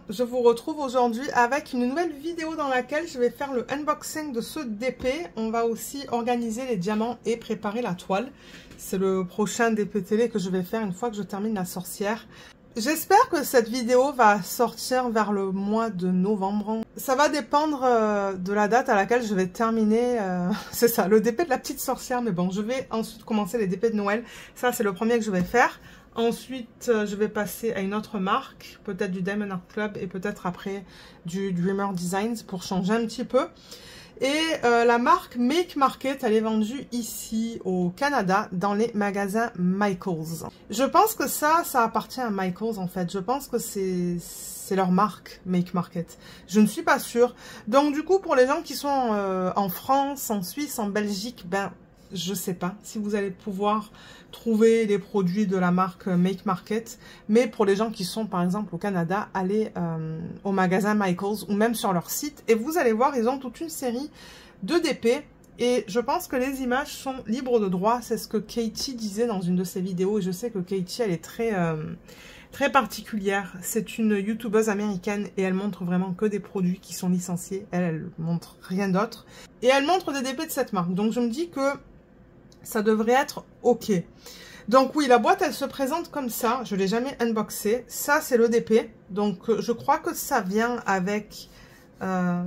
je vous retrouve aujourd'hui avec une nouvelle vidéo dans laquelle je vais faire le unboxing de ce DP. On va aussi organiser les diamants et préparer la toile. C'est le prochain DP télé que je vais faire une fois que je termine la sorcière. J'espère que cette vidéo va sortir vers le mois de novembre. Ça va dépendre de la date à laquelle je vais terminer, c'est ça, le DP de la petite sorcière. Mais bon, je vais ensuite commencer les DP de Noël. Ça, c'est le premier que je vais faire. Ensuite, je vais passer à une autre marque, peut-être du Diamond Art Club et peut-être après du Dreamer Designs pour changer un petit peu. Et la marque Make Market, elle est vendue ici au Canada dans les magasins Michaels. Je pense que ça appartient à Michaels en fait. Je pense que c'est leur marque Make Market. Je ne suis pas sûre. Donc du coup, pour les gens qui sont en France, en Suisse, en Belgique, ben je sais pas si vous allez pouvoir trouver les produits de la marque Make Market. Mais pour les gens qui sont par exemple au Canada, allez au magasin Michaels ou même sur leur site. Et vous allez voir, ils ont toute une série de DP. Et je pense que les images sont libres de droit. C'est ce que Katie disait dans une de ses vidéos. Et je sais que Katie, elle est très particulière. C'est une youtubeuse américaine et elle montre vraiment que des produits qui sont licenciés. Elle montre rien d'autre. Et elle montre des DP de cette marque. Donc je me dis que ça devrait être ok. Donc oui, la boîte, elle se présente comme ça. Je ne l'ai jamais unboxée. Ça, c'est le DP. Donc je crois que ça vient avec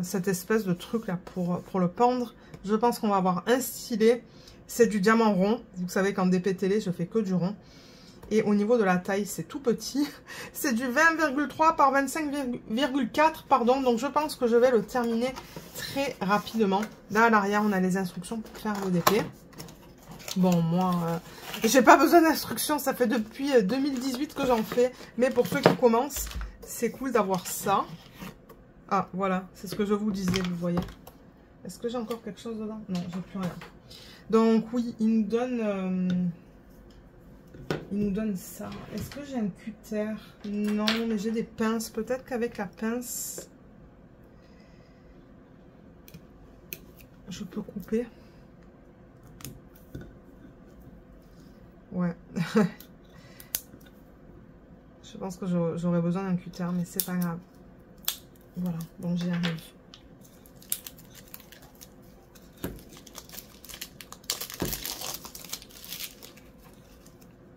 cette espèce de truc là pour le pendre. Je pense qu'on va avoir un stylet. C'est du diamant rond. Vous savez qu'en DP télé, je fais que du rond. Et au niveau de la taille, c'est tout petit. C'est du 20,3 par 25,4, pardon. Donc, je pense que je vais le terminer très rapidement. Là, à l'arrière, on a les instructions pour faire le DP. Bon, moi, j'ai pas besoin d'instructions. Ça fait depuis 2018 que j'en fais. Mais pour ceux qui commencent, c'est cool d'avoir ça. Ah, voilà. C'est ce que je vous disais, vous voyez. Est-ce que j'ai encore quelque chose dedans? Non, j'ai plus rien. Donc, oui, il nous donne... il nous donne ça. Est-ce que j'ai un cutter? Non, mais j'ai des pinces. Peut-être qu'avec la pince, je peux couper. Ouais. Je pense que j'aurais besoin d'un cutter, mais c'est pas grave. Voilà, donc j'y arrive.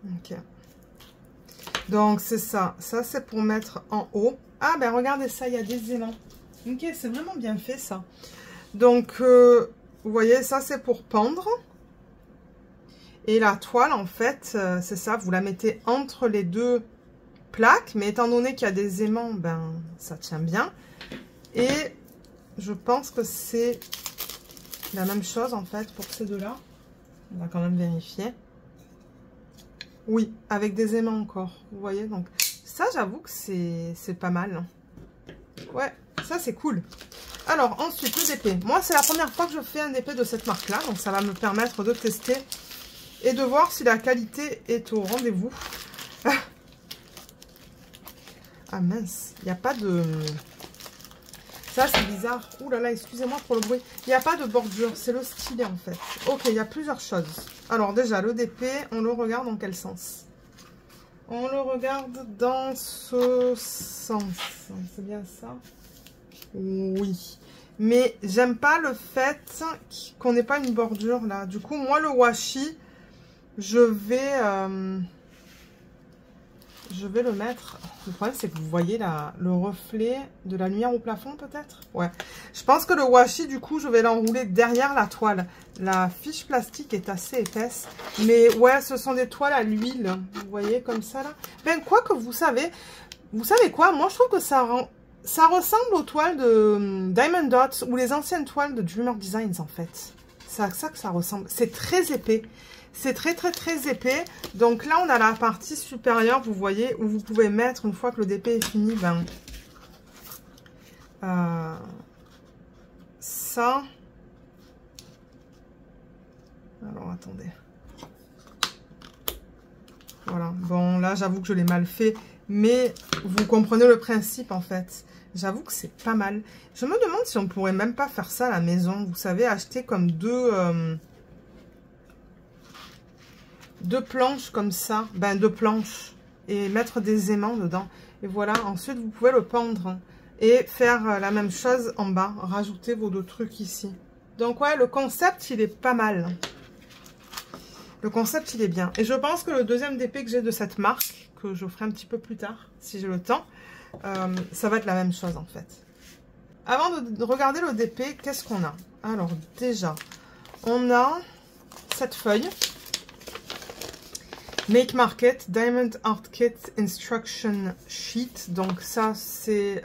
Ok. Donc c'est ça. Ça c'est pour mettre en haut. Ah ben regardez ça, il y a des aimants. Ok, c'est vraiment bien fait ça. Donc vous voyez, ça c'est pour pendre. Et la toile en fait, c'est ça, vous la mettez entre les deux plaques. Mais étant donné qu'il y a des aimants, ben ça tient bien. Et je pense que c'est la même chose en fait pour ces deux-là. On va quand même vérifier. Oui, avec des aimants encore, vous voyez, donc ça j'avoue que c'est pas mal. Ouais, ça c'est cool. Alors ensuite le DP, moi c'est la première fois que je fais un DP de cette marque là, donc ça va me permettre de tester et de voir si la qualité est au rendez-vous. Ah mince, il n'y a pas de... Ça c'est bizarre, ouh là là, excusez-moi pour le bruit. Il n'y a pas de bordure, c'est le stylet en fait. Ok, il y a plusieurs choses. Alors déjà, le DP, on le regarde dans quel sens? On le regarde dans ce sens. C'est bien ça? Oui. Mais j'aime pas le fait qu'on n'ait pas une bordure là. Du coup, moi, le washi, je vais le mettre... Le problème, c'est que vous voyez le reflet de la lumière au plafond, peut-être? Ouais. Je pense que le washi, du coup, je vais l'enrouler derrière la toile. La fiche plastique est assez épaisse. Mais ouais, ce sont des toiles à l'huile. Vous voyez, comme ça, là. Ben, quoi que vous savez quoi? Moi, je trouve que ça ressemble aux toiles de Diamond Dots ou les anciennes toiles de Dreamer Designs, en fait. C'est à ça que ça ressemble. C'est très épais. C'est très épais. Donc là, on a la partie supérieure, vous voyez, où vous pouvez mettre, une fois que le DP est fini, ben, ça. Alors, attendez. Voilà. Bon, là, j'avoue que je l'ai mal fait. Mais vous comprenez le principe, en fait. J'avoue que c'est pas mal. Je me demande si on pourrait même pas faire ça à la maison. Vous savez, acheter comme deux planches comme ça, ben deux planches, et mettre des aimants dedans Et voilà, ensuite vous pouvez le pendre et faire la même chose en bas. Rajouter vos deux trucs ici. Donc ouais, le concept, il est pas mal. Le concept, il est bien. Et je pense que le deuxième DP que j'ai de cette marque, que je ferai un petit peu plus tard, si j'ai le temps, ça va être la même chose en fait. Avant de regarder le DP, qu'est-ce qu'on a? Alors déjà, on a cette feuille. Make Market Diamond Art Kit Instruction Sheet. Donc ça, c'est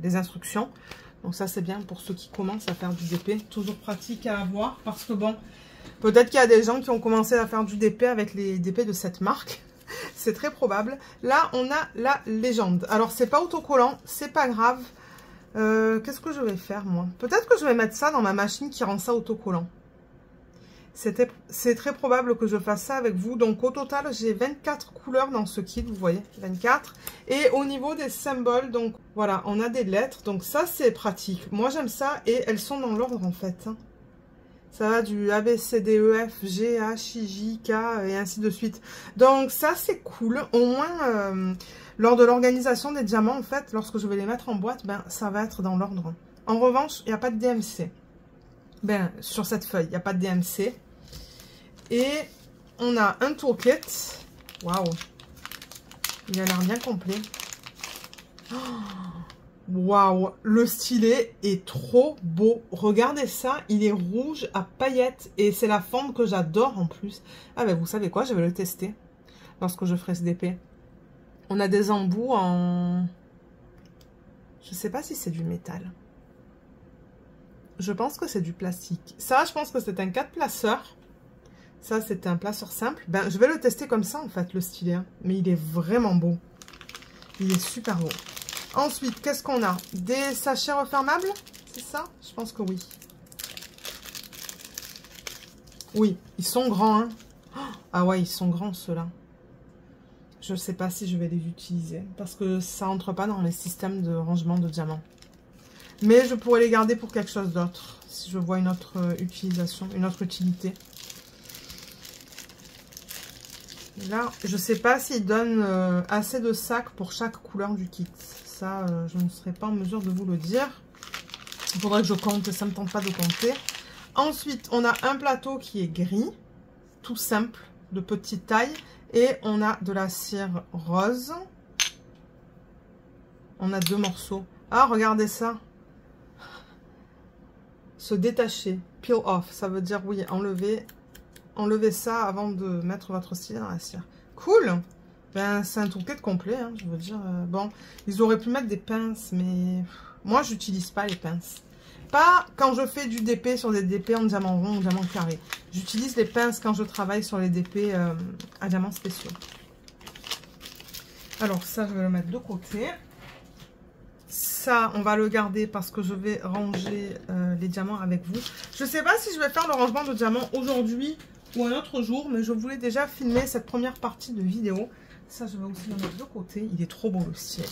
des instructions. Donc ça, c'est bien pour ceux qui commencent à faire du DP. Toujours pratique à avoir parce que bon, peut-être qu'il y a des gens qui ont commencé à faire du DP avec les DP de cette marque. C'est très probable. Là, on a la légende. Alors, c'est pas autocollant, c'est pas grave. Qu'est-ce que je vais faire, moi? Peut-être que je vais mettre ça dans ma machine qui rend ça autocollant. C'est très probable que je fasse ça avec vous. Donc, au total, j'ai 24 couleurs dans ce kit, vous voyez, 24. Et au niveau des symboles, donc, voilà, on a des lettres. Donc, ça, c'est pratique. Moi, j'aime ça et elles sont dans l'ordre, en fait. Hein. Ça va du A, B, C, D, E, F, G, H, I, J, K et ainsi de suite. Donc, ça, c'est cool. Au moins, lors de l'organisation des diamants, en fait, lorsque je vais les mettre en boîte, ben, ça va être dans l'ordre. En revanche, il n'y a pas de DMC. Ben, sur cette feuille, il n'y a pas de DMC. Et on a un toolkit. Waouh! Il a l'air bien complet. Waouh! Le stylet est trop beau. Regardez ça, il est rouge à paillettes. Et c'est la forme que j'adore en plus. Ah ben vous savez quoi, je vais le tester lorsque je ferai ce DP. On a des embouts en... Je sais pas si c'est du métal. Je pense que c'est du plastique. Ça, je pense que c'est un 4 placeurs. Ça, c'est un placeur simple. Ben, je vais le tester comme ça, en fait, le stylet. Hein. Mais il est vraiment beau. Il est super beau. Ensuite, qu'est-ce qu'on a? Des sachets refermables? C'est ça? Je pense que oui. Oui, ils sont grands. Hein. Ah ouais, ils sont grands, ceux-là. Je ne sais pas si je vais les utiliser. Parce que ça rentre pas dans les systèmes de rangement de diamants. Mais je pourrais les garder pour quelque chose d'autre. Si je vois une autre utilisation, une autre utilité. Là, je ne sais pas s'ils donnent assez de sacs pour chaque couleur du kit. Ça, je ne serai pas en mesure de vous le dire. Il faudrait que je compte, ça ne me tente pas de compter. Ensuite, on a un plateau qui est gris, tout simple, de petite taille. Et on a de la cire rose. On a 2 morceaux. Ah, regardez ça. Se détacher, peel off, ça veut dire, oui, enlever ça avant de mettre votre stylet dans la cire. Cool! Ben, c'est un toolkit complet, hein, je veux dire. Bon, ils auraient pu mettre des pinces, mais moi, j'utilise pas les pinces. Pas quand je fais du DP sur des DP en diamant rond ou diamant carré. J'utilise les pinces quand je travaille sur les DP à diamants spéciaux. Alors, ça, je vais le mettre de côté. Ça, on va le garder parce que je vais ranger les diamants avec vous. Je ne sais pas si je vais faire le rangement de diamants aujourd'hui ou un autre jour, mais je voulais déjà filmer cette première partie de vidéo. Ça, je vais aussi le mettre de côté. Il est trop beau, le ciel.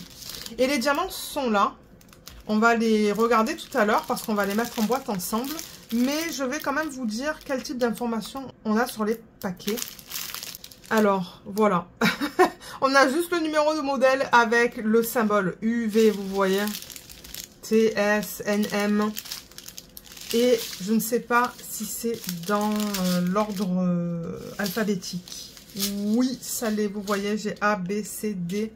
Et les diamants sont là. On va les regarder tout à l'heure parce qu'on va les mettre en boîte ensemble. Mais je vais quand même vous dire quel type d'informations on a sur les paquets. Alors, voilà. On a juste le numéro de modèle avec le symbole UV, vous voyez. TS, NM. Et je ne sais pas si c'est dans l'ordre alphabétique. Oui, ça l'est, vous voyez, j'ai A, B, C, D,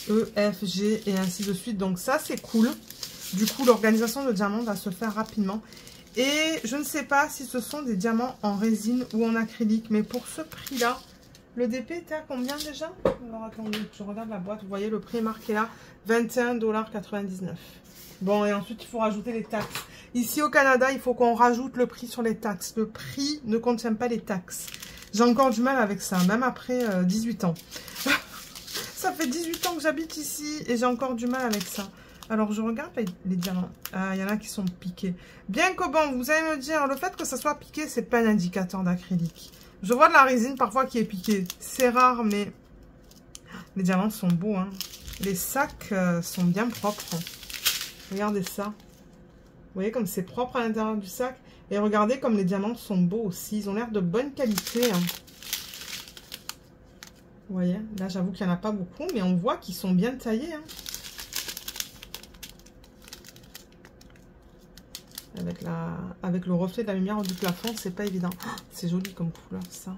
E, F, G et ainsi de suite. Donc ça, c'est cool. Du coup, l'organisation de diamants va se faire rapidement. Et je ne sais pas si ce sont des diamants en résine ou en acrylique. Mais pour ce prix-là, le DP était à combien déjà? Alors attendez, je regarde la boîte. Vous voyez, le prix est marqué là, 21,99 $. Bon, et ensuite, il faut rajouter les taxes. Ici, au Canada, il faut qu'on rajoute le prix sur les taxes. Le prix ne contient pas les taxes. J'ai encore du mal avec ça, même après 18 ans. Ça fait 18 ans que j'habite ici et j'ai encore du mal avec ça. Alors, je regarde les diamants. Ah, il y en a qui sont piqués. Bien que bon, vous allez me dire, le fait que ça soit piqué, c'est pas un indicateur d'acrylique. Je vois de la résine parfois qui est piquée. C'est rare, mais les diamants sont beaux. Hein. Les sacs sont bien propres. Regardez ça. Vous voyez comme c'est propre à l'intérieur du sac. Et regardez comme les diamants sont beaux aussi. Ils ont l'air de bonne qualité. Hein. Vous voyez, là j'avoue qu'il n'y en a pas beaucoup, mais on voit qu'ils sont bien taillés. Hein. Avec le reflet de la lumière du plafond, c'est pas évident. Oh, c'est joli comme couleur ça.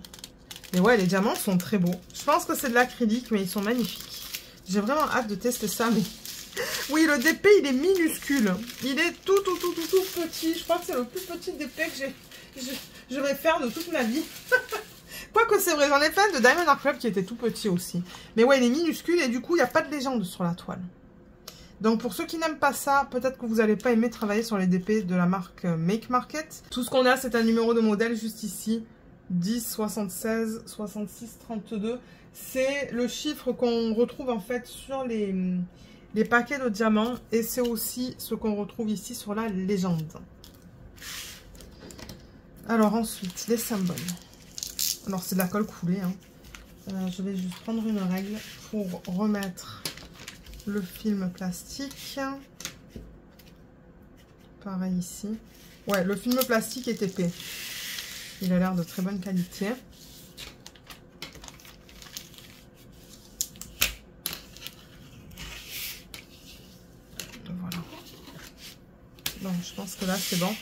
Mais ouais, les diamants sont très beaux. Je pense que c'est de l'acrylique, mais ils sont magnifiques. J'ai vraiment hâte de tester ça. Mais oui, le DP, il est minuscule. Il est tout petit. Je crois que c'est le plus petit DP que je vais faire de toute ma vie. Quoique c'est vrai, j'en ai plein de Diamond Art Club qui étaient tout petits aussi. Mais ouais, il est minuscule et du coup, il n'y a pas de légende sur la toile. Donc pour ceux qui n'aiment pas ça, peut-être que vous n'allez pas aimer travailler sur les DP de la marque Make Market. Tout ce qu'on a, c'est un numéro de modèle juste ici. 10, 76, 66, 32. C'est le chiffre qu'on retrouve en fait sur les paquets de diamants. Et c'est aussi ce qu'on retrouve ici sur la légende. Alors ensuite, les symboles. Alors c'est de la colle coulée. Hein. Je vais juste prendre une règle pour remettre le film plastique. Pareil ici. Ouais, le film plastique est épais. Il a l'air de très bonne qualité. Voilà. Donc je pense que là c'est bon.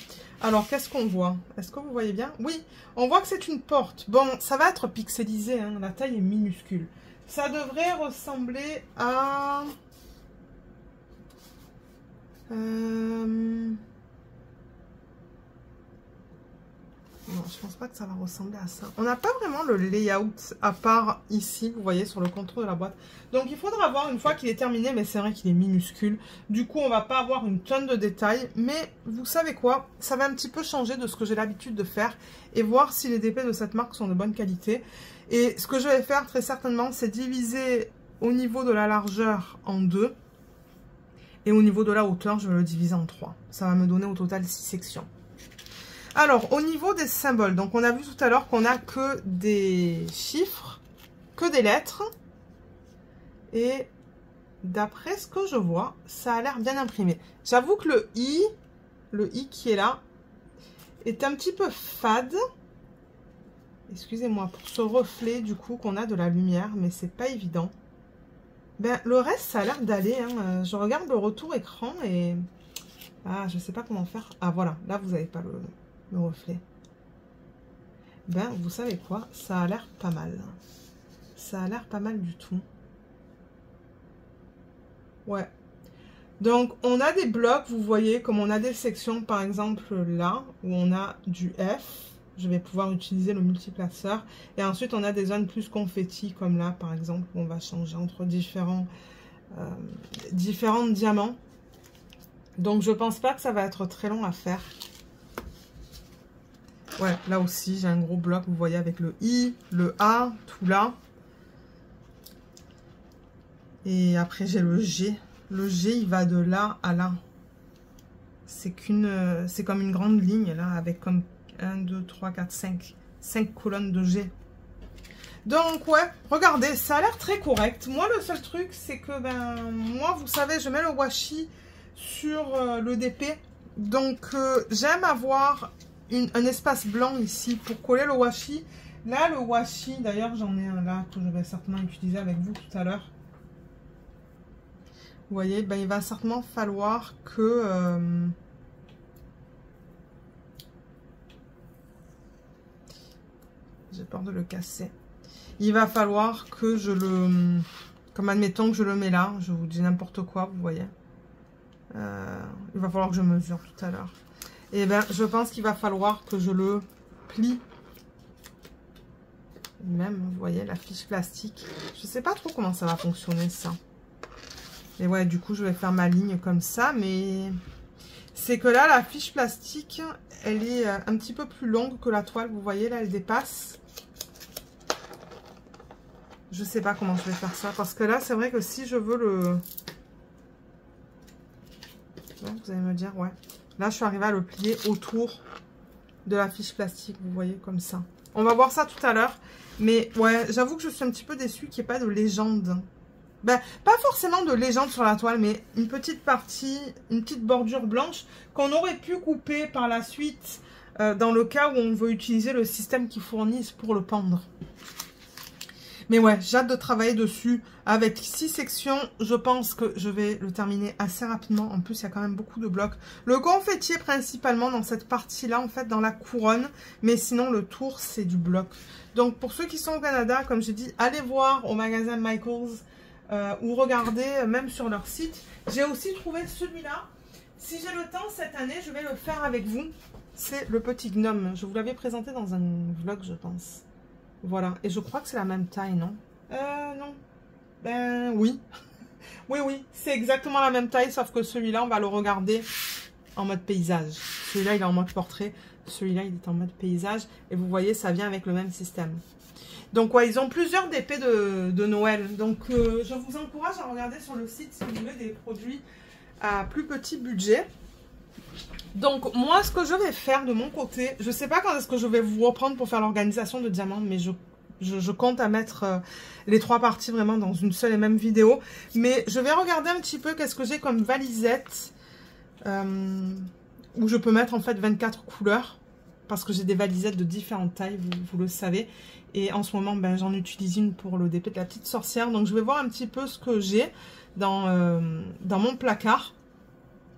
Alors, qu'est-ce qu'on voit? Est-ce que vous voyez bien? Oui, on voit que c'est une porte. Bon, ça va être pixelisé, hein. La taille est minuscule. Ça devrait ressembler à... Non, je pense pas que ça va ressembler à ça. On n'a pas vraiment le layout à part ici, vous voyez, sur le contour de la boîte. Donc, il faudra voir une fois qu'il est terminé, mais c'est vrai qu'il est minuscule. Du coup, on va pas avoir une tonne de détails. Mais vous savez quoi? Ça va un petit peu changer de ce que j'ai l'habitude de faire et voir si les DP de cette marque sont de bonne qualité. Et ce que je vais faire très certainement, c'est diviser au niveau de la largeur en 2. Et au niveau de la hauteur, je vais le diviser en 3. Ça va me donner au total 6 sections. Alors, au niveau des symboles, donc on a vu tout à l'heure qu'on n'a que des chiffres, que des lettres. Et d'après ce que je vois, ça a l'air bien imprimé. J'avoue que le I qui est là, est un petit peu fade. Excusez-moi pour ce reflet du coup qu'on a de la lumière, mais c'est pas évident. Ben, le reste, ça a l'air d'aller. Hein. Je regarde le retour écran et... Ah, je sais pas comment faire. Ah, voilà. Là, vous n'avez pas le reflet. Ben, vous savez quoi? Ça a l'air pas mal. Ça a l'air pas mal du tout. Ouais. Donc, on a des blocs, vous voyez, comme on a des sections, par exemple, là, où on a du F. Je vais pouvoir utiliser le multiplaceur. Et ensuite, on a des zones plus confetti, comme là, par exemple, où on va changer entre différents diamants. Donc, je pense pas que ça va être très long à faire. Ouais, là aussi, j'ai un gros bloc, vous voyez, avec le I, le A, tout là. Et après, j'ai le G. Le G, il va de là à là. C'est comme une grande ligne, là, avec comme 1, 2, 3, 4, 5. 5 colonnes de G. Donc, ouais, regardez, ça a l'air très correct. Moi, le seul truc, c'est que, ben, moi, vous savez, je mets le washi sur le DP. Donc, j'aime avoir un espace blanc ici pour coller le washi. Là, le washi, d'ailleurs, j'en ai un là que je vais certainement utiliser avec vous tout à l'heure. Vous voyez, ben, il va certainement falloir que... j'ai peur de le casser. Il va falloir que je le... Comme admettons que je le mets là, je vous dis n'importe quoi, vous voyez. Il va falloir que je mesure tout à l'heure. Et ben, je pense qu'il va falloir que je le plie. Même, vous voyez, la fiche plastique. Je sais pas trop comment ça va fonctionner, ça. Et ouais, du coup, je vais faire ma ligne comme ça, mais... C'est que là, la fiche plastique, elle est un petit peu plus longue que la toile. Vous voyez, là, elle dépasse. Je sais pas comment je vais faire ça. Parce que là, c'est vrai que si je veux le... Ouais, vous allez me dire, ouais. Là, je suis arrivée à le plier autour de la fiche plastique. Vous voyez, comme ça. On va voir ça tout à l'heure. Mais ouais, j'avoue que je suis un petit peu déçue qu'il n'y ait pas de légende. Ben, pas forcément de légende sur la toile, mais une petite partie, une petite bordure blanche qu'on aurait pu couper par la suite dans le cas où on veut utiliser le système qu'ils fournissent pour le pendre. Mais ouais, j'ai hâte de travailler dessus. Avec 6 sections, je pense que je vais le terminer assez rapidement. En plus, il y a quand même beaucoup de blocs. Le confetti est principalement dans cette partie-là, en fait, dans la couronne. Mais sinon, le tour, c'est du bloc. Donc, pour ceux qui sont au Canada, comme j'ai dit, allez voir au magasin Michaels ou regardez même sur leur site. J'ai aussi trouvé celui-là. Si j'ai le temps cette année, je vais le faire avec vous. C'est le petit gnome. Je vous l'avais présenté dans un vlog, je pense. Voilà, et je crois que c'est la même taille, non? Non. Ben, oui. Oui, c'est exactement la même taille, sauf que celui-là, on va le regarder en mode paysage. Celui-là, il est en mode portrait. Celui-là, il est en mode paysage. Et vous voyez, ça vient avec le même système. Donc, ouais, ils ont plusieurs DP de Noël. Donc, je vous encourage à regarder sur le site si vous voulez des produits à plus petit budget. Donc, moi, ce que je vais faire de mon côté, je ne sais pas quand est-ce que je vais vous reprendre pour faire l'organisation de diamants, mais je compte à mettre les 3 parties vraiment dans une seule et même vidéo. Mais je vais regarder un petit peu qu'est-ce que j'ai comme valisette, où je peux mettre en fait 24 couleurs, parce que j'ai des valisettes de différentes tailles, vous le savez. Et en ce moment, ben, j'en utilise une pour le DP de la petite sorcière. Donc, je vais voir un petit peu ce que j'ai dans mon placard.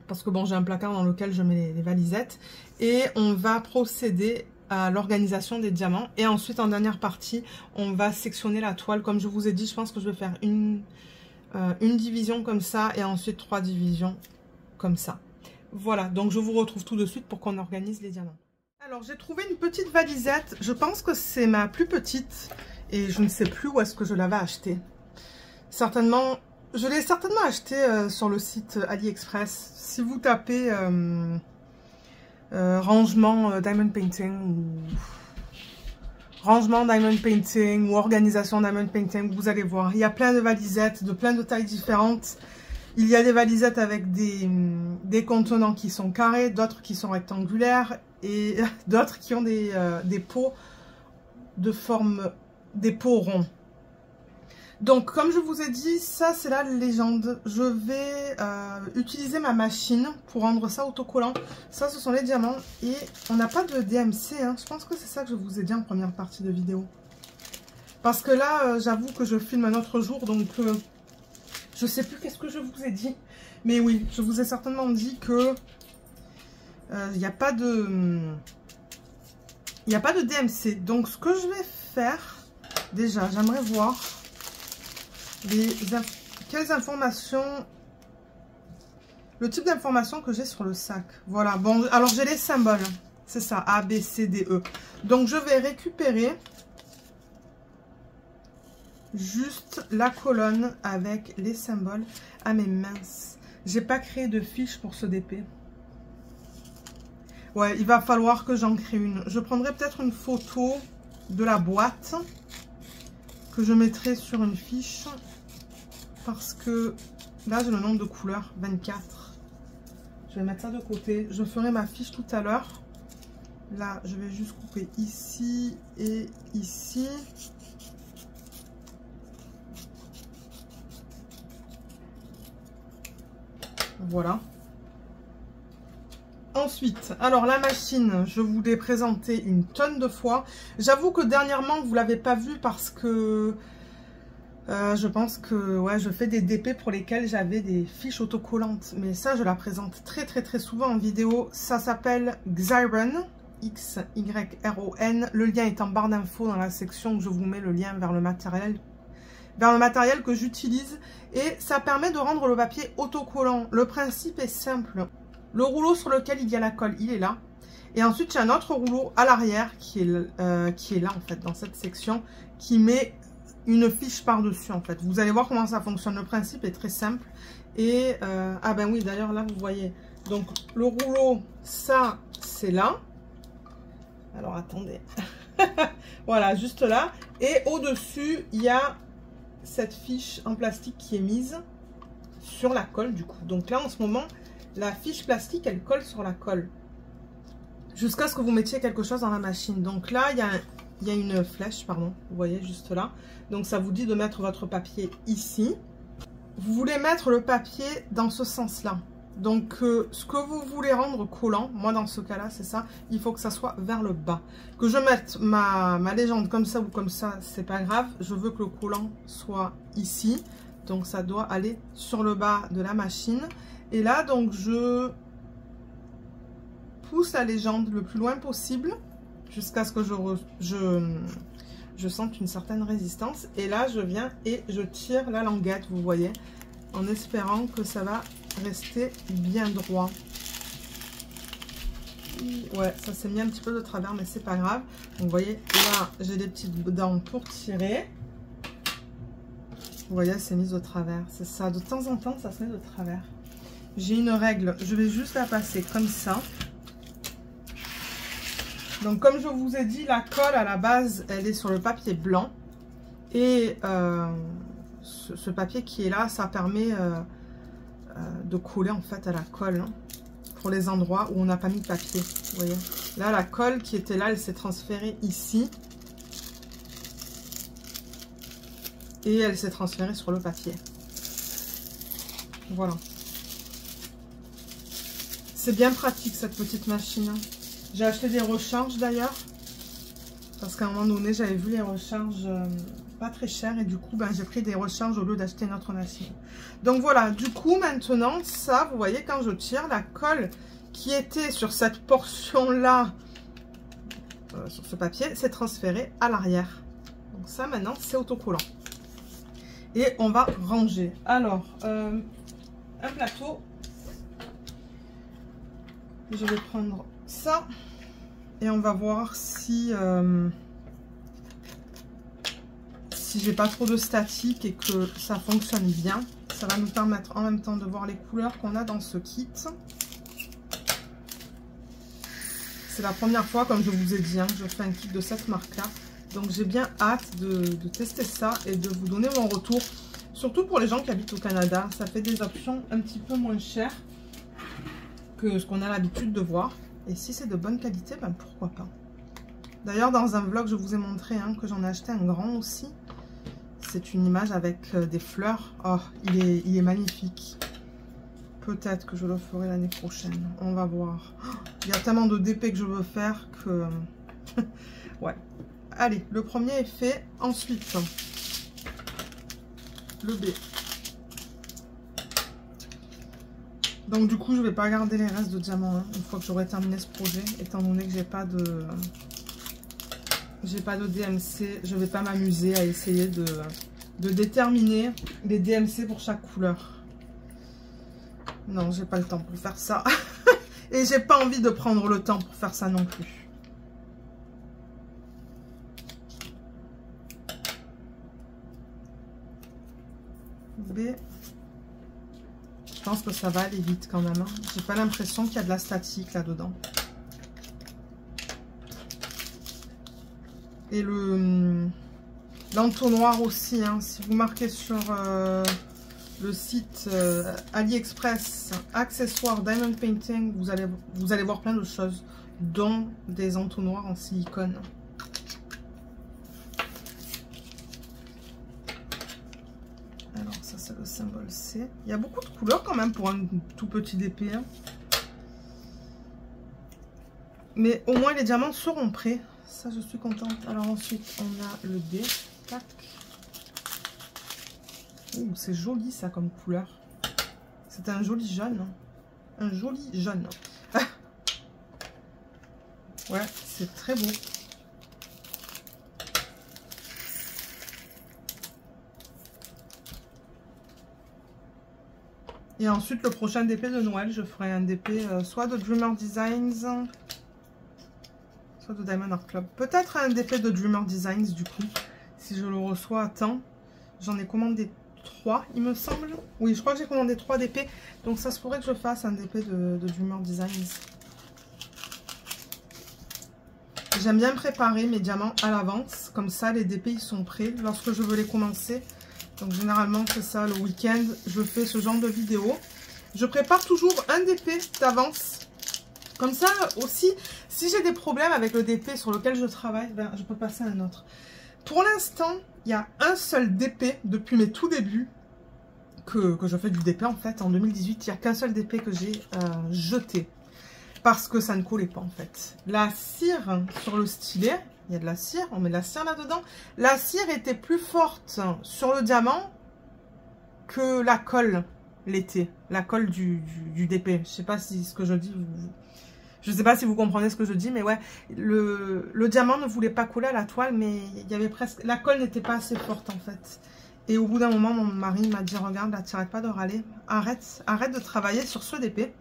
Parce que bon, j'ai un placard dans lequel je mets les valisettes. Et on va procéder à l'organisation des diamants. Et ensuite, en dernière partie, on va sectionner la toile. Comme je vous ai dit, je pense que je vais faire une division comme ça. Et ensuite, 3 divisions comme ça. Voilà, donc je vous retrouve tout de suite pour qu'on organise les diamants. Alors, j'ai trouvé une petite valisette. Je pense que c'est ma plus petite. Et je ne sais plus où est-ce que je l'avais achetée. Certainement... Je l'ai certainement acheté sur le site AliExpress. Si vous tapez rangement Diamond Painting ou organisation Diamond Painting, vous allez voir. Il y a plein de valisettes de plein de tailles différentes. Il y a des valisettes avec des contenants qui sont carrés, d'autres qui sont rectangulaires et d'autres qui ont des pots de forme, des pots ronds. Donc, comme je vous ai dit, ça, c'est la légende. Je vais utiliser ma machine pour rendre ça autocollant. Ça, ce sont les diamants. Et on n'a pas de DMC. Hein. Je pense que c'est ça que je vous ai dit en première partie de vidéo. Parce que là, j'avoue que je filme un autre jour. Donc, je sais plus qu'est-ce que je vous ai dit. Mais oui, je vous ai certainement dit que il n'y a pas de... Il n'y a pas de DMC. Donc, ce que je vais faire... Déjà, j'aimerais voir... quelles informations, le type d'information que j'ai sur le sac. Voilà, bon, alors j'ai les symboles, c'est ça, A, B, C, D, E. Donc je vais récupérer juste la colonne avec les symboles. Ah mais mince, j'ai pas créé de fiche pour ce DP. Ouais, il va falloir que j'en crée une. Je prendrai peut-être une photo de la boîte que je mettrai sur une fiche. Parce que là, j'ai le nombre de couleurs, 24. Je vais mettre ça de côté. Je ferai ma fiche tout à l'heure. Là, je vais juste couper ici et ici. Voilà. Ensuite, alors la machine, je vous l'ai présentée une tonne de fois. J'avoue que dernièrement, vous ne l'avez pas vue parce que... je pense que ouais, je fais des DP pour lesquels j'avais des fiches autocollantes. Mais ça, je la présente très souvent en vidéo. Ça s'appelle Xyron, X-Y-R-O-N. Le lien est en barre d'infos dans la section où je vous mets le lien vers le matériel que j'utilise. Et ça permet de rendre le papier autocollant. Le principe est simple. Le rouleau sur lequel il y a la colle, il est là. Et ensuite, il y a un autre rouleau à l'arrière qui est là, en fait, dans cette section, qui met... une fiche par-dessus en fait. Vous allez voir comment ça fonctionne. Le principe est très simple. Et, ah ben oui, d'ailleurs là, vous voyez. Donc, le rouleau, ça, c'est là. Alors, attendez. Voilà, juste là. Et au-dessus, il y a cette fiche en plastique qui est mise sur la colle du coup. Donc là, en ce moment, la fiche plastique, elle colle sur la colle. Jusqu'à ce que vous mettiez quelque chose dans la machine. Donc là, il y a une flèche, pardon, vous voyez, juste là. Donc, ça vous dit de mettre votre papier ici. Vous voulez mettre le papier dans ce sens-là. Donc, ce que vous voulez rendre collant, moi dans ce cas-là, c'est ça. Il faut que ça soit vers le bas. Que je mette ma légende comme ça ou comme ça, c'est pas grave. Je veux que le collant soit ici. Donc, ça doit aller sur le bas de la machine. Et là, donc, je pousse la légende le plus loin possible jusqu'à ce que je sente une certaine résistance. Et là, je viens et je tire la languette, vous voyez, en espérant que ça va rester bien droit. Ouais, ça s'est mis un petit peu de travers, mais c'est pas grave. Donc, vous voyez, là, j'ai des petites dents pour tirer. Vous voyez, elle s'est mise de travers. C'est ça, de temps en temps, ça se met de travers. J'ai une règle, je vais juste la passer comme ça. Donc, comme je vous ai dit, la colle, à la base, elle est sur le papier blanc. Et ce papier qui est là, ça permet de coller, en fait, à la colle. Hein, pour les endroits où on n'a pas mis de papier. Vous voyez. Là, la colle qui était là, elle s'est transférée ici. Et elle s'est transférée sur le papier. Voilà. C'est bien pratique, cette petite machine. Hein. J'ai acheté des recharges d'ailleurs. Parce qu'à un moment donné, j'avais vu les recharges pas très chères. Et du coup, ben, j'ai pris des recharges au lieu d'acheter une autre machine. Donc voilà, du coup, maintenant, ça, vous voyez, quand je tire, la colle qui était sur cette portion-là, sur ce papier, s'est transférée à l'arrière. Donc ça, maintenant, c'est autocollant. Et on va ranger. Alors, un plateau. Je vais prendre ça. Et on va voir si j'ai pas trop de statique et que ça fonctionne bien. Ça va nous permettre en même temps de voir les couleurs qu'on a dans ce kit. C'est la première fois, comme je vous ai dit, hein, que je fais un kit de cette marque-là. Donc j'ai bien hâte de tester ça et de vous donner mon retour. Surtout pour les gens qui habitent au Canada. Ça fait des options un petit peu moins chères que ce qu'on a l'habitude de voir. Et si c'est de bonne qualité, ben pourquoi pas. D'ailleurs, dans un vlog, je vous ai montré hein, que j'en ai acheté un grand aussi. C'est une image avec des fleurs. Oh, il est magnifique. Peut-être que je le ferai l'année prochaine. On va voir. Oh, il y a tellement de DP que je veux faire que... ouais. Allez, le premier est fait. Ensuite, le B. Donc du coup, je vais pas garder les restes de diamants hein, une fois que j'aurai terminé ce projet. Étant donné que j'ai pas de DMC, je vais pas m'amuser à essayer de déterminer les DMC pour chaque couleur. Non, j'ai pas le temps pour faire ça. Et j'ai pas envie de prendre le temps pour faire ça non plus. B. Je pense que ça va aller vite quand même. Hein. J'ai pas l'impression qu'il y a de la statique là-dedans. Et l'entonnoir aussi. Hein. Si vous marquez sur le site AliExpress accessoires Diamond Painting, vous allez voir plein de choses, dont des entonnoirs en silicone. Alors ça c'est le symbole C. Il y a beaucoup de couleurs quand même pour un tout petit DP. Hein. Mais au moins les diamants seront prêts. Ça je suis contente. Alors ensuite on a le D. Tac. Ouh, c'est joli ça comme couleur. C'est un joli jaune. Un joli jaune. Ouais, c'est très beau. Et ensuite, le prochain DP de Noël, je ferai un DP soit de Dreamer Designs, soit de Diamond Art Club. Peut-être un DP de Dreamer Designs, du coup, si je le reçois à temps. J'en ai commandé 3, il me semble. Oui, je crois que j'ai commandé 3 DP. Donc, ça se pourrait que je fasse un DP de Dreamer Designs. J'aime bien préparer mes diamants à l'avance. Comme ça, les DP, ils sont prêts lorsque je veux les commencer. Donc généralement c'est ça, le week-end, je fais ce genre de vidéo. Je prépare toujours un DP d'avance. Comme ça aussi, si j'ai des problèmes avec le DP sur lequel je travaille, ben, je peux passer à un autre. Pour l'instant, il y a un seul DP depuis mes tout débuts que je fais du DP en fait. En 2018, il n'y a qu'un seul DP que j'ai jeté. Parce que ça ne collait pas en fait. La cire sur le stylet, il y a de la cire, on met de la cire là-dedans. La cire était plus forte sur le diamant que la colle l'était. La colle du DP. Je sais pas si ce que je dis, je sais pas si vous comprenez ce que je dis, mais ouais, le diamant ne voulait pas coller à la toile, mais il y avait presque, la colle n'était pas assez forte en fait. Et au bout d'un moment, mon mari m'a dit, regarde, là, tu n'arrêtes pas de râler, arrête de travailler sur ce DP.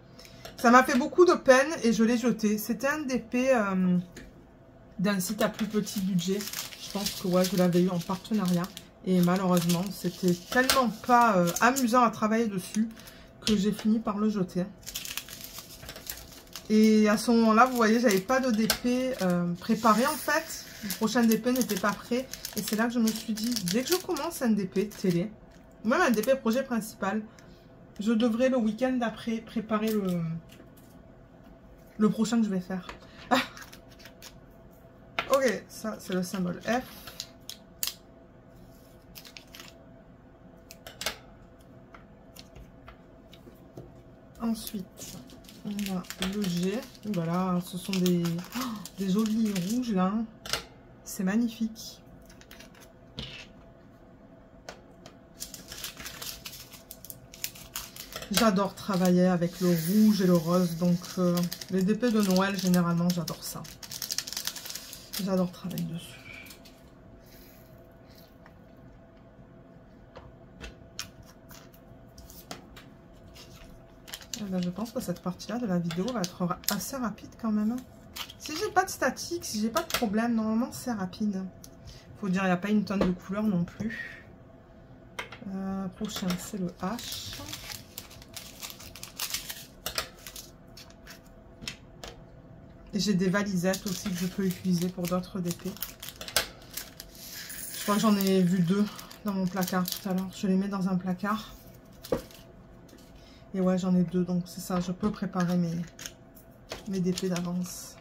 Ça m'a fait beaucoup de peine et je l'ai jeté. C'était un DP d'un site à plus petit budget. Je pense que ouais, je l'avais eu en partenariat. Et malheureusement, c'était tellement pas amusant à travailler dessus que j'ai fini par le jeter. Et à ce moment-là, vous voyez, j'avais pas de DP préparé en fait. Le prochain DP n'était pas prêt. Et c'est là que je me suis dit, dès que je commence un DP télé, ou même un DP projet principal, je devrais le week-end d'après préparer le prochain que je vais faire. Ah. Ok, ça c'est le symbole F. Ensuite, on a le G. Voilà, ce sont des jolis rouges là. C'est magnifique. J'adore travailler avec le rouge et le rose. Donc, les DP de Noël, généralement, j'adore ça. J'adore travailler dessus. Et ben, je pense que cette partie-là de la vidéo va être assez rapide quand même. Si j'ai pas de statique, si j'ai pas de problème, normalement, c'est rapide. Faut dire, il n'y a pas une tonne de couleurs non plus. Prochain, c'est le H. Et j'ai des valisettes aussi que je peux utiliser pour d'autres DP. Je crois que j'en ai vu 2 dans mon placard tout à l'heure. Je les mets dans un placard. Et ouais, j'en ai 2, donc c'est ça. Je peux préparer mes DP d'avance.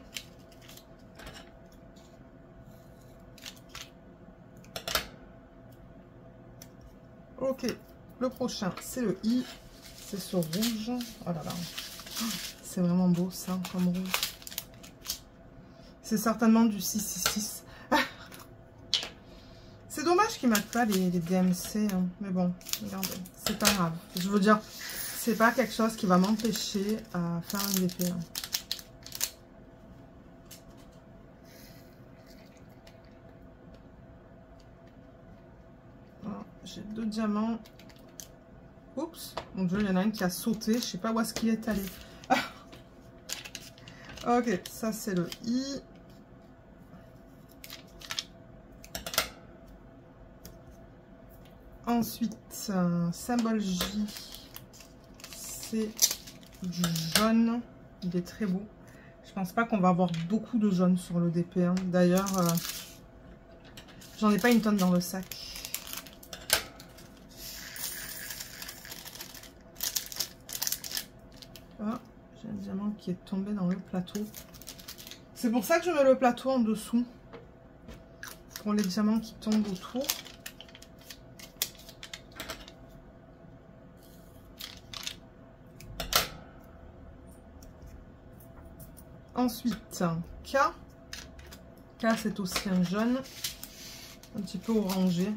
Ok, le prochain, c'est le I. C'est ce rouge. Oh là là. C'est vraiment beau ça, comme rouge. C'est certainement du 666. C'est dommage qu'ils mettent pas les DMC. Hein. Mais bon, regardez, c'est pas grave. Je veux dire, c'est pas quelque chose qui va m'empêcher à faire un DP. Hein. J'ai 2 diamants. Oups, mon dieu, il y en a un qui a sauté. Je sais pas où est-ce qu'il est allé. Ok, ça c'est le I. Ensuite, symbole J, c'est du jaune. Il est très beau. Je pense pas qu'on va avoir beaucoup de jaune sur le DP. Hein. D'ailleurs, j'en ai pas une tonne dans le sac. Ah, j'ai un diamant qui est tombé dans le plateau. C'est pour ça que je mets le plateau en dessous. Pour les diamants qui tombent autour. Ensuite, K. K, c'est aussi un jaune. Un petit peu orangé.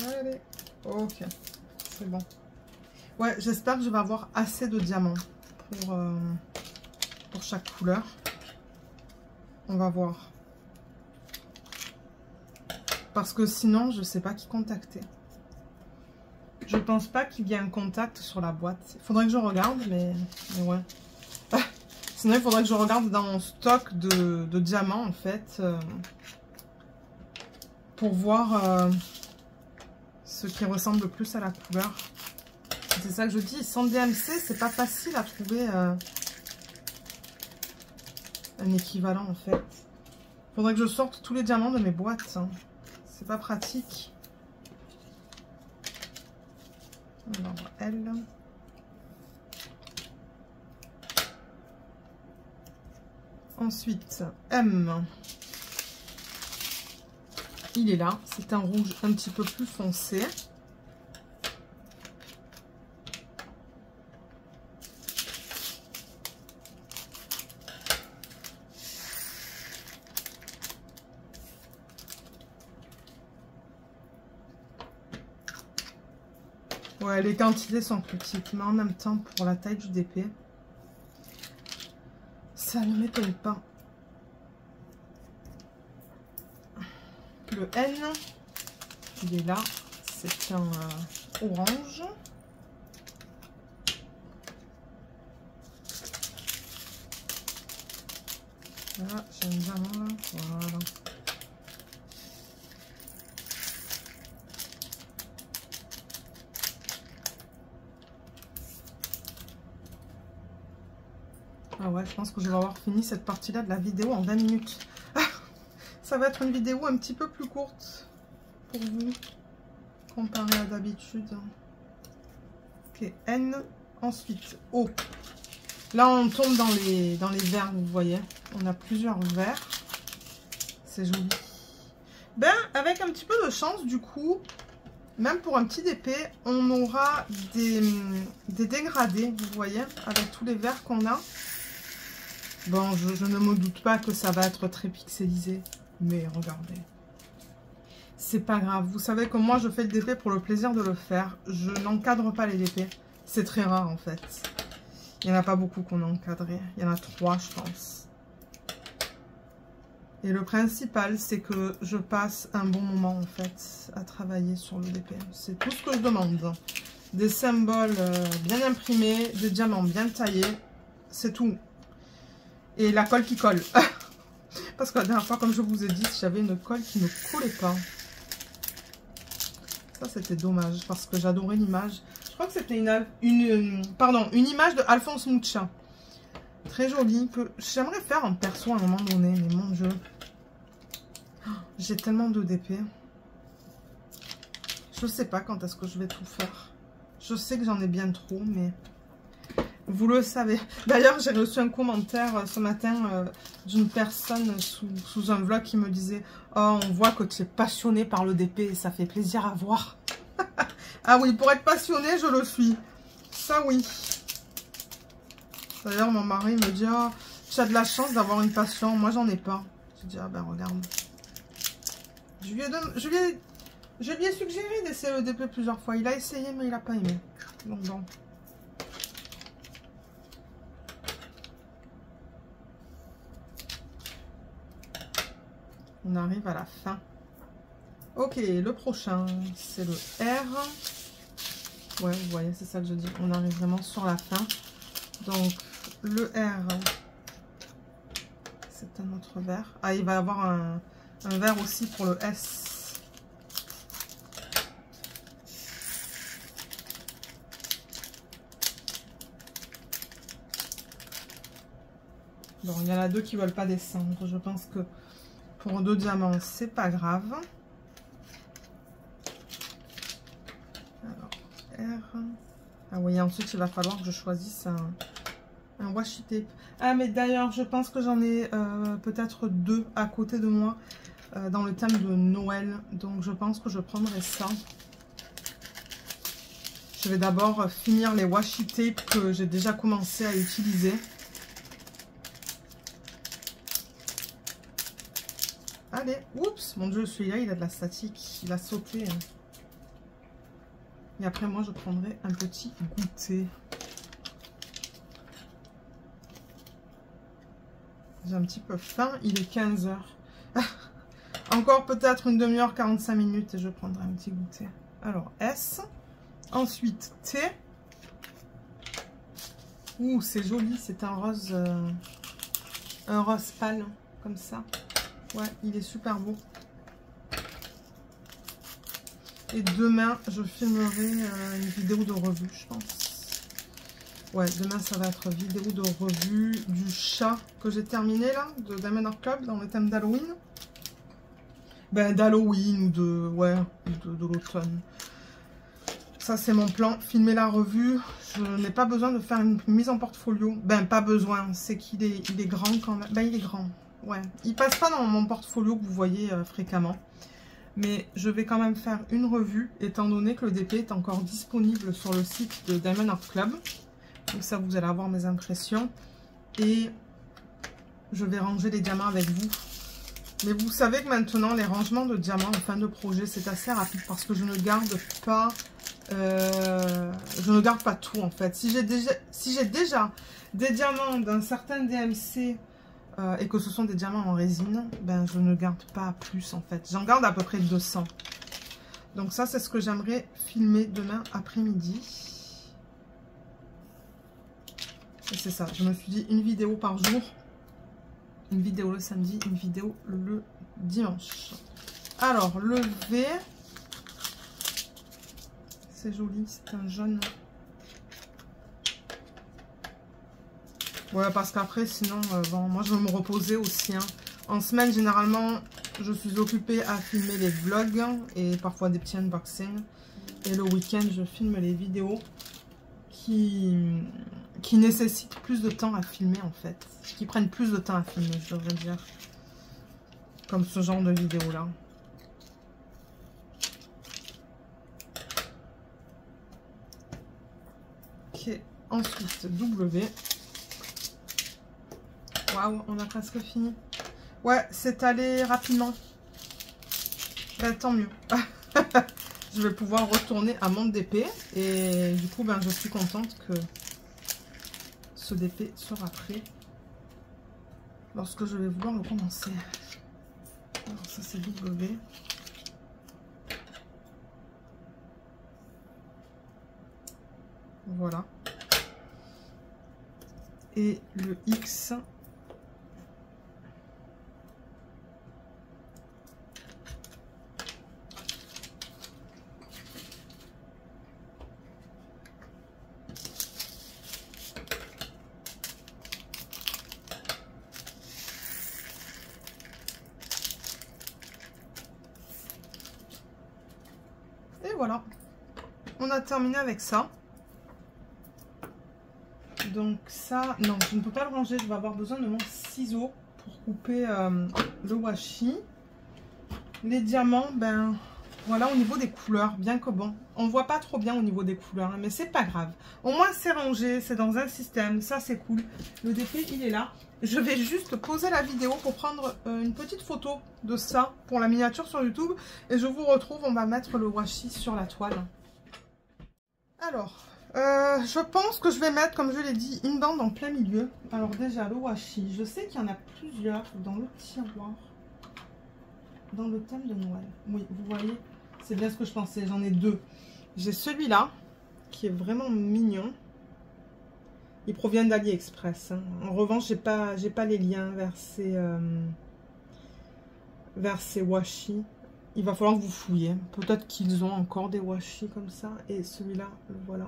Allez, ok, c'est bon. Ouais, j'espère que je vais avoir assez de diamants pour chaque couleur. On va voir. Parce que sinon, je sais pas qui contacter. Je pense pas qu'il y ait un contact sur la boîte. Il faudrait que je regarde, mais ouais. Sinon, il faudrait que je regarde dans mon stock de diamants, en fait. Pour voir ce qui ressemble le plus à la couleur. C'est ça que je dis. Sans DMC, c'est pas facile à trouver un équivalent, en fait. Il faudrait que je sorte tous les diamants de mes boîtes. Hein. C'est pas pratique. Alors, L. Ensuite, M. Il est là. C'est un rouge un petit peu plus foncé. Ouais, les quantités sont petites, mais en même temps, pour la taille du DP, ça ne m'étonne pas. Le N, il est là, c'est un orange. Là, j'ai un diamant là, voilà. Ah ouais, je pense que je vais avoir fini cette partie-là de la vidéo en 20 minutes. Ça va être une vidéo un petit peu plus courte pour vous, comparé à d'habitude. Ok, N. Ensuite, O. Là, on tombe dans les verts, vous voyez. On a plusieurs verts. C'est joli. Ben, avec un petit peu de chance, du coup, même pour un petit DP, on aura des dégradés, vous voyez, avec tous les verts qu'on a. Bon, je ne me doute pas que ça va être très pixelisé, mais regardez. C'est pas grave. Vous savez que moi, je fais le DP pour le plaisir de le faire. Je n'encadre pas les DP. C'est très rare, en fait. Il n'y en a pas beaucoup qu'on a encadré. Il y en a 3, je pense. Et le principal, c'est que je passe un bon moment, en fait, à travailler sur le DP. C'est tout ce que je demande. Des symboles bien imprimés, des diamants bien taillés. C'est tout. Et la colle qui colle. Parce que la dernière fois, comme je vous ai dit, j'avais une colle qui ne collait pas. Ça, c'était dommage parce que j'adorais l'image. Je crois que c'était une image de Alphonse Mucha. Très jolie. Que j'aimerais faire en perso à un moment donné. Mais mon Dieu. J'ai tellement de DP. Je sais pas quand est-ce que je vais tout faire. Je sais que j'en ai bien trop, mais... Vous le savez. D'ailleurs, j'ai reçu un commentaire ce matin d'une personne sous un vlog qui me disait « Oh, on voit que tu es passionné par le DP et ça fait plaisir à voir. » Ah oui, pour être passionné, je le suis. Ça, oui. D'ailleurs, mon mari me dit « Oh, tu as de la chance d'avoir une passion. Moi, j'en ai pas. » Je dis « Ah ben, regarde. » Je lui ai suggéré d'essayer le DP plusieurs fois. Il a essayé, mais il n'a pas aimé. Donc, bon. On arrive à la fin. Ok, le prochain, c'est le R. Ouais, vous voyez, c'est ça que je dis. On arrive vraiment sur la fin. Donc, le R, c'est un autre vert. Ah, il va y avoir un vert aussi pour le S. Bon, il y en a deux qui ne veulent pas descendre. Je pense que pour 2 diamants, c'est pas grave. Alors, R. Ah oui, ensuite, il va falloir que je choisisse un washi tape. Ah, mais d'ailleurs, je pense que j'en ai peut-être 2 à côté de moi dans le thème de Noël. Donc, je pense que je prendrai ça. Je vais d'abord finir les washi tape que j'ai déjà commencé à utiliser. Allez, oups, mon Dieu, celui-là, il a de la statique. Il a sauté. Et après, moi, je prendrai un petit goûter. J'ai un petit peu faim. Il est 15 h. Encore peut-être une demi-heure, 45 minutes et je prendrai un petit goûter. Alors, S. Ensuite, T. Ouh, c'est joli. C'est un rose pâle, comme ça. Ouais, il est super beau. Et demain, je filmerai une vidéo de revue, je pense. Ouais, demain, ça va être vidéo de revue du chat que j'ai terminé, là, de Diamond Art Club, dans le thème d'Halloween. Ben, d'Halloween ou de... Ouais, de l'automne. Ça, c'est mon plan. Filmer la revue. Je n'ai pas besoin de faire une mise en portfolio. Ben, pas besoin. C'est qu'il est, il est grand quand même. Ben, il est grand. Ouais. Il passe pas dans mon portfolio que vous voyez fréquemment. Mais je vais quand même faire une revue, étant donné que le DP est encore disponible sur le site de Diamond Art Club. Donc ça, vous allez avoir mes impressions. Et je vais ranger les diamants avec vous. Mais vous savez que maintenant, les rangements de diamants en fin de projet, c'est assez rapide parce que je ne garde pas... je ne garde pas tout en fait. Si j'ai déjà des diamants d'un certain DMC et que ce sont des diamants en résine, ben je ne garde pas plus en fait. J'en garde à peu près 200. Donc ça, c'est ce que j'aimerais filmer demain après-midi. Et c'est ça, je me suis dit une vidéo par jour. Une vidéo le samedi, une vidéo le dimanche. Alors, le V... C'est joli, c'est un jaune. Ouais, parce qu'après, sinon, bon, moi, je veux me reposer aussi. Hein. En semaine, généralement, je suis occupée à filmer les vlogs et parfois des petits unboxings. Et le week-end, je filme les vidéos qui nécessitent plus de temps à filmer, en fait. Qui prennent plus de temps à filmer, je devrais dire. Comme ce genre de vidéo-là. Ok, ensuite, W. Waouh, on a presque fini. Ouais, c'est allé rapidement. Ben, tant mieux. Je vais pouvoir retourner à mon DP. Et du coup, ben, je suis contente que ce DP sera prêt lorsque je vais vouloir le commencer. Alors, ça, c'est W. Voilà. Et le X... Et voilà, on a terminé avec ça. Donc ça, non, je ne peux pas le ranger, je vais avoir besoin de mon ciseau pour couper le washi. Les diamants, ben voilà, au niveau des couleurs, bien que bon, on voit pas trop bien au niveau des couleurs, hein, mais c'est pas grave. Au moins c'est rangé, c'est dans un système, ça c'est cool. Le DP, il est là. Je vais juste poser la vidéo pour prendre une petite photo de ça pour la miniature sur YouTube. Et je vous retrouve, on va mettre le washi sur la toile. Alors, je pense que je vais mettre, comme je l'ai dit, une bande en plein milieu. Alors déjà, le washi, je sais qu'il y en a plusieurs dans le tiroir. Dans le thème de Noël. Oui, vous voyez, c'est bien ce que je pensais, j'en ai deux. J'ai celui-là, qui est vraiment mignon. Il provient d'AliExpress. Hein. En revanche, j'ai pas les liens vers ces washi. Il va falloir que vous fouillez. Peut-être qu'ils ont encore des washi comme ça. Et celui-là, le voilà.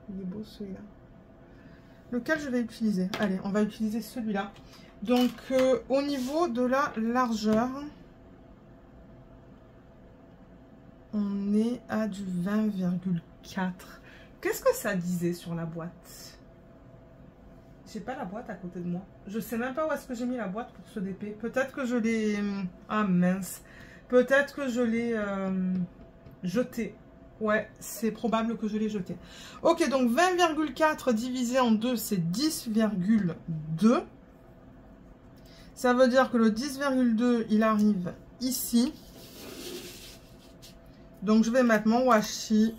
Il est beau celui-là. Lequel je vais utiliser? Allez, on va utiliser celui-là. Donc, au niveau de la largeur, on est à du 20,4. Qu'est-ce que ça disait sur la boîte? J'ai pas la boîte à côté de moi. Je sais même pas où est-ce que j'ai mis la boîte pour ce DP. Peut-être que je l'ai... Ah mince. Peut-être que je l'ai jeté. Ouais, c'est probable que je l'ai jeté. Ok, donc 20,4 divisé en 2, c'est 10,2. Ça veut dire que le 10,2, il arrive ici. Donc je vais mettre mon washi.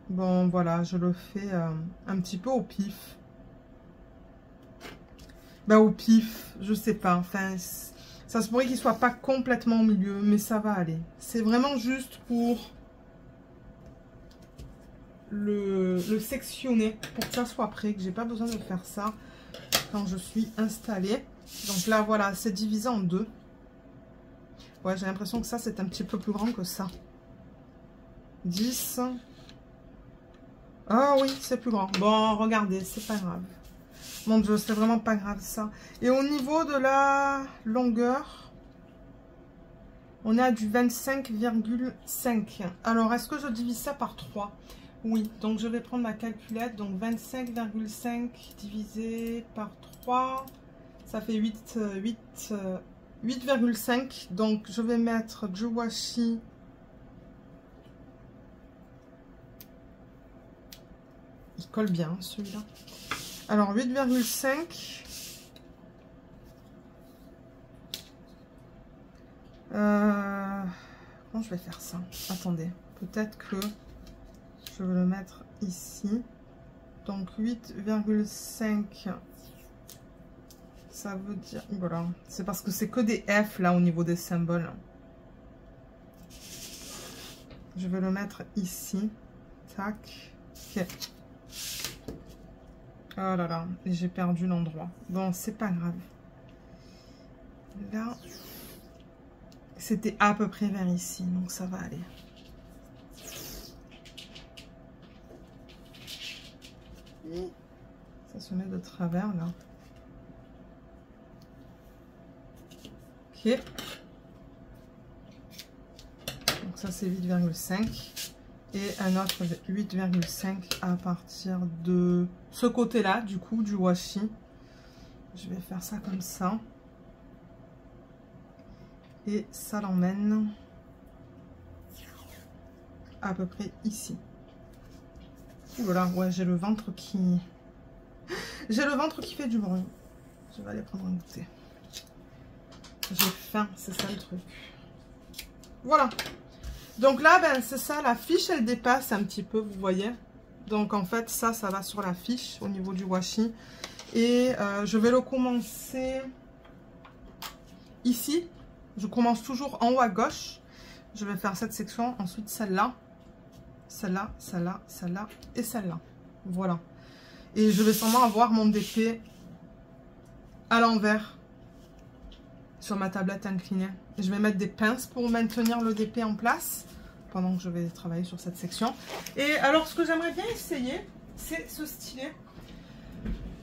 Bon, voilà, je le fais un petit peu au pif. Ben, au pif, je sais pas. Enfin, ça se pourrait qu'il soit pas complètement au milieu, mais ça va aller. C'est vraiment juste pour le sectionner, pour que ça soit prêt, que j'ai pas besoin de faire ça quand je suis installée. Donc là, voilà, c'est divisé en deux. Ouais, j'ai l'impression que ça, c'est un petit peu plus grand que ça. 10. Ah oui, c'est plus grand. Bon, regardez, c'est pas grave. Mon Dieu, c'est vraiment pas grave ça. Et au niveau de la longueur, On est à du 25,5. Alors, est-ce que je divise ça par 3? Oui, donc je vais prendre ma calculette. Donc 25,5 divisé par 3, ça fait 8,5. Donc je vais mettre du washi. Il colle bien celui-là. Alors 8,5. Comment je vais faire ça? Attendez, peut-être que je vais le mettre ici. Donc 8,5. Ça veut dire... Voilà. C'est parce que c'est que des F là au niveau des symboles. Je vais le mettre ici. Tac. Ok. Oh là là. Et j'ai perdu l'endroit. Bon, c'est pas grave. Là. C'était à peu près vers ici. Donc ça va aller. Et ça se met de travers là. Ok. Donc ça c'est 8,5 et un autre 8,5 à partir de ce côté là du coup du washi. Je vais faire ça comme ça et ça l'emmène à peu près ici. Voilà, ouais, j'ai le ventre qui fait du bruit. Je vais aller prendre un goûter. J'ai faim, c'est ça le truc. Voilà. Donc là, ben c'est ça, la fiche, elle dépasse un petit peu, vous voyez. Donc en fait, ça va sur la fiche au niveau du washi. Et je vais le commencer ici. Je commence toujours en haut à gauche. Je vais faire cette section, ensuite celle-là. Celle-là, celle-là, celle-là et celle-là. Voilà. Et je vais sûrement avoir mon DP à l'envers sur ma tablette inclinée. Je vais mettre des pinces pour maintenir le DP en place pendant que je vais travailler sur cette section. Et alors, ce que j'aimerais bien essayer, c'est ce stylet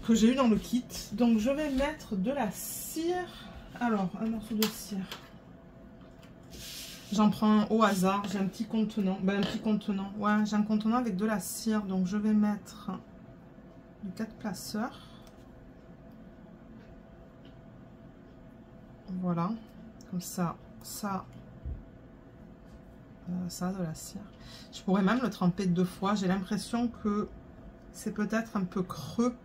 que j'ai eu dans le kit. Donc, je vais mettre de la cire. Alors, un morceau de cire. J'en prends au hasard. J'ai un petit contenant. Ben, un petit contenant. Ouais, j'ai un contenant avec de la cire. Donc, je vais mettre du 4 placeurs. Voilà. Comme ça. Ça. Ça, de la cire. Je pourrais même le tremper 2 fois. J'ai l'impression que c'est peut-être un peu creux.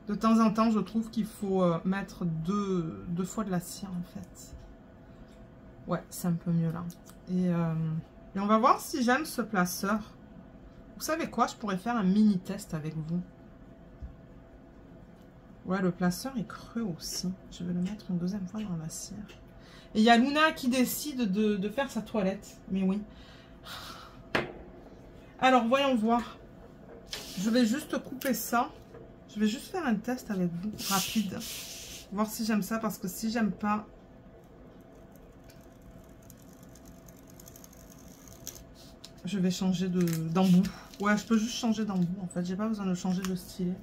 De temps en temps, je trouve qu'il faut mettre deux fois de la cire, en fait. Ouais, c'est un peu mieux là. Et on va voir si j'aime ce placeur. Vous savez quoi? Je pourrais faire un mini test avec vous. Ouais, le placeur est creux aussi. Je vais le mettre une deuxième fois dans la cire. Et il y a Luna qui décide de faire sa toilette. Mais oui. Alors, voyons voir. Je vais juste couper ça. Je vais juste faire un test avec vous, rapide. Voir si j'aime ça, parce que si j'aime pas... Je vais changer d'embout. Ouais, je peux juste changer d'embout, en fait. J'ai pas besoin de changer de stylet.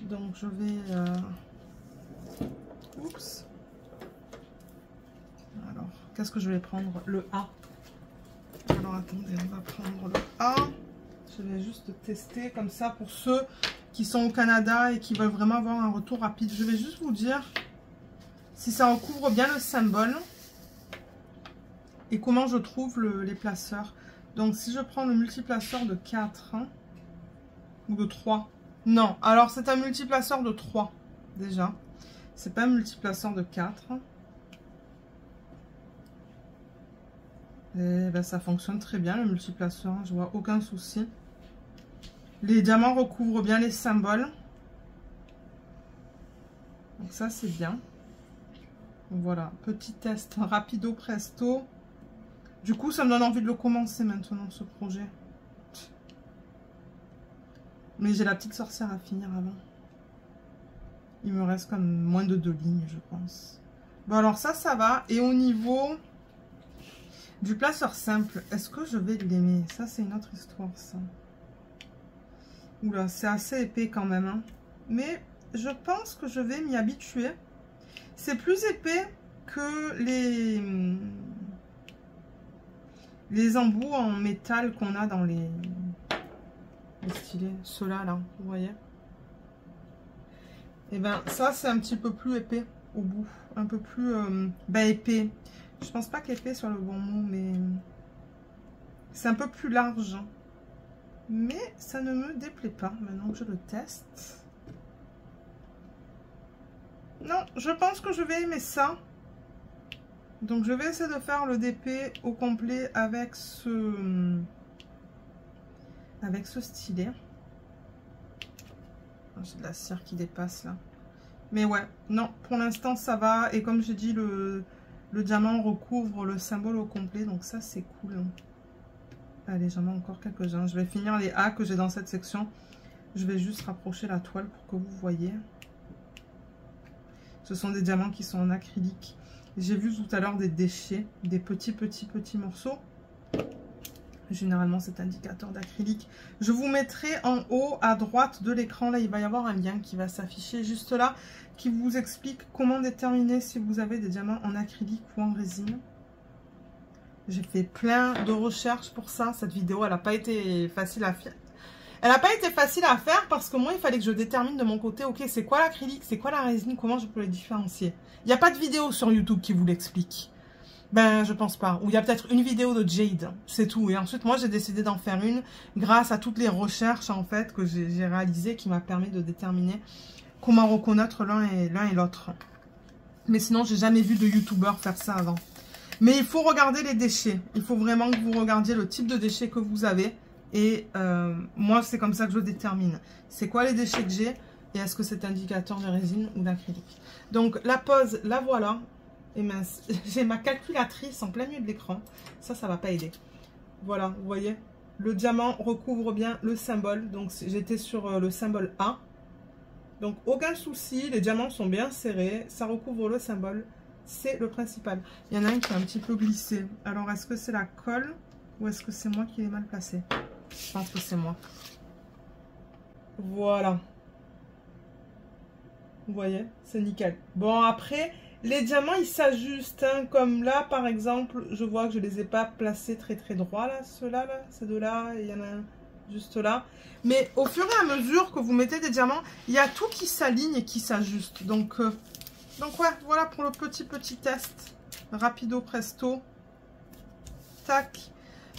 Donc, je vais... Oups. Alors, qu'est-ce que je vais prendre? Le A. Alors, attendez, on va prendre le A. Je vais juste tester comme ça pour ceux qui sont au Canada et qui veulent vraiment avoir un retour rapide. Je vais juste vous dire si ça recouvre bien le symbole et comment je trouve les placeurs. Donc, si je prends le multiplaceur de 4 ou de 3. Non, alors c'est un multiplaceur de 3 déjà. C'est pas un multiplaceur de 4. Et ben, ça fonctionne très bien le multiplaceur. Je vois aucun souci. Les diamants recouvrent bien les symboles. Donc ça, c'est bien. Voilà, petit test rapido presto. Du coup, ça me donne envie de le commencer maintenant, ce projet. Mais j'ai la petite sorcière à finir avant. Il me reste comme moins de 2 lignes, je pense. Bon, alors ça va. Et au niveau du placeur simple, est-ce que je vais l'aimer? Ça, c'est une autre histoire, ça. Oula, c'est assez épais quand même. Hein. Mais je pense que je vais m'y habituer. C'est plus épais que les embouts en métal qu'on a dans les stylets. Ceux-là, là, vous voyez? Et ben ça, c'est un petit peu plus épais au bout. Un peu plus épais. Je pense pas qu'épais soit le bon mot, mais c'est un peu plus large. Mais ça ne me déplaît pas maintenant que je le teste. Non, je pense que je vais aimer ça. Donc je vais essayer de faire le DP au complet avec ce stylet. J'ai de la cire qui dépasse là. Mais ouais, non, pour l'instant ça va. Et comme j'ai dit, le diamant recouvre le symbole au complet. Donc ça c'est cool. Allez, j'en ai encore quelques-uns. Je vais finir les A que j'ai dans cette section. Je vais juste rapprocher la toile pour que vous voyez. Ce sont des diamants qui sont en acrylique. J'ai vu tout à l'heure des déchets, des petits morceaux. Généralement, c'est indicateur d'acrylique. Je vous mettrai en haut à droite de l'écran. Là, il va y avoir un lien qui va s'afficher juste là, qui vous explique comment déterminer si vous avez des diamants en acrylique ou en résine. J'ai fait plein de recherches pour ça. Cette vidéo, elle n'a pas été facile à faire. Elle n'a pas été facile à faire parce que moi, il fallait que je détermine de mon côté, ok, c'est quoi l'acrylique, c'est quoi la résine, comment je peux les différencier. Il n'y a pas de vidéo sur YouTube qui vous l'explique. Ben, je pense pas. Ou il y a peut-être une vidéo de Jade, c'est tout. Et ensuite, moi, j'ai décidé d'en faire une grâce à toutes les recherches, en fait, que j'ai réalisées, qui m'a permis de déterminer comment reconnaître l'un et l'autre. Mais sinon, j'ai jamais vu de YouTuber faire ça avant. Mais il faut regarder les déchets. Il faut vraiment que vous regardiez le type de déchets que vous avez. Et moi, c'est comme ça que je détermine. C'est quoi les déchets que j'ai et est-ce que c'est indicateur de résine ou d'acrylique. Donc, la pose, la voilà. Et mince, j'ai ma calculatrice en plein milieu de l'écran. Ça va pas aider. Voilà, vous voyez. Le diamant recouvre bien le symbole. Donc, j'étais sur le symbole A. Donc, aucun souci. Les diamants sont bien serrés. Ça recouvre le symbole. C'est le principal. Il y en a un qui est un petit peu glissé. Alors, est-ce que c'est la colle ou est-ce que c'est moi qui l'ai mal placé? Je pense que c'est moi. Voilà. Vous voyez, c'est nickel. Bon, après, les diamants, ils s'ajustent. Hein, comme là, par exemple, je vois que je ne les ai pas placés très droits, là. Ceux-là, là, ces deux-là, et il y en a un juste là. Mais au fur et à mesure que vous mettez des diamants, il y a tout qui s'aligne et qui s'ajuste. Donc ouais, voilà pour le petit test. Rapido presto. Tac.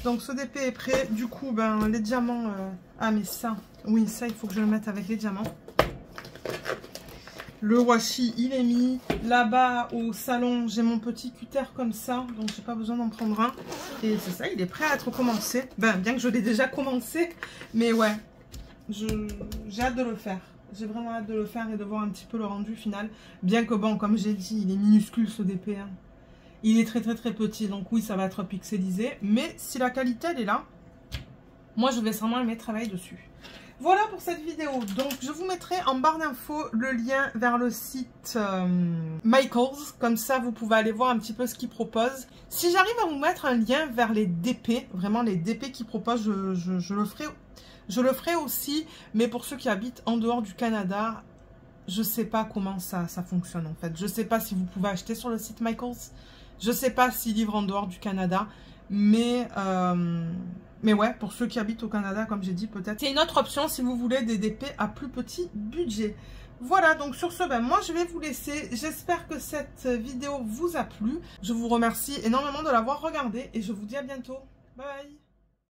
Donc ce DP est prêt. Du coup, ben les diamants... Ah mais ça, oui, ça il faut que je le mette avec les diamants. Le washi, il est mis. Là-bas au salon, j'ai mon petit cutter comme ça. Donc j'ai pas besoin d'en prendre un. Et c'est ça, il est prêt à être commencé. Ben, bien que je l'ai déjà commencé. Mais ouais, j'ai hâte de le faire. J'ai vraiment hâte de le faire et de voir un petit peu le rendu final. Bien que bon, comme j'ai dit, il est minuscule ce DP. Hein. Il est très petit, donc oui, ça va être pixelisé. Mais si la qualité, elle est là, moi, je vais sûrement aimer travailler dessus. Voilà pour cette vidéo. Donc, je vous mettrai en barre d'infos le lien vers le site Michaels. Comme ça, vous pouvez aller voir un petit peu ce qu'ils proposent. Si j'arrive à vous mettre un lien vers les DP, vraiment les DP qu'ils proposent, je le ferai. Je le ferai aussi. Mais pour ceux qui habitent en dehors du Canada, je ne sais pas comment ça fonctionne en fait. Je ne sais pas si vous pouvez acheter sur le site Michaels. Je ne sais pas s'ils livrent en dehors du Canada. Mais ouais, pour ceux qui habitent au Canada, comme j'ai dit, peut-être. C'est une autre option si vous voulez des DP à plus petit budget. Voilà, donc sur ce, ben, moi je vais vous laisser. J'espère que cette vidéo vous a plu. Je vous remercie énormément de l'avoir regardée et je vous dis à bientôt. Bye bye.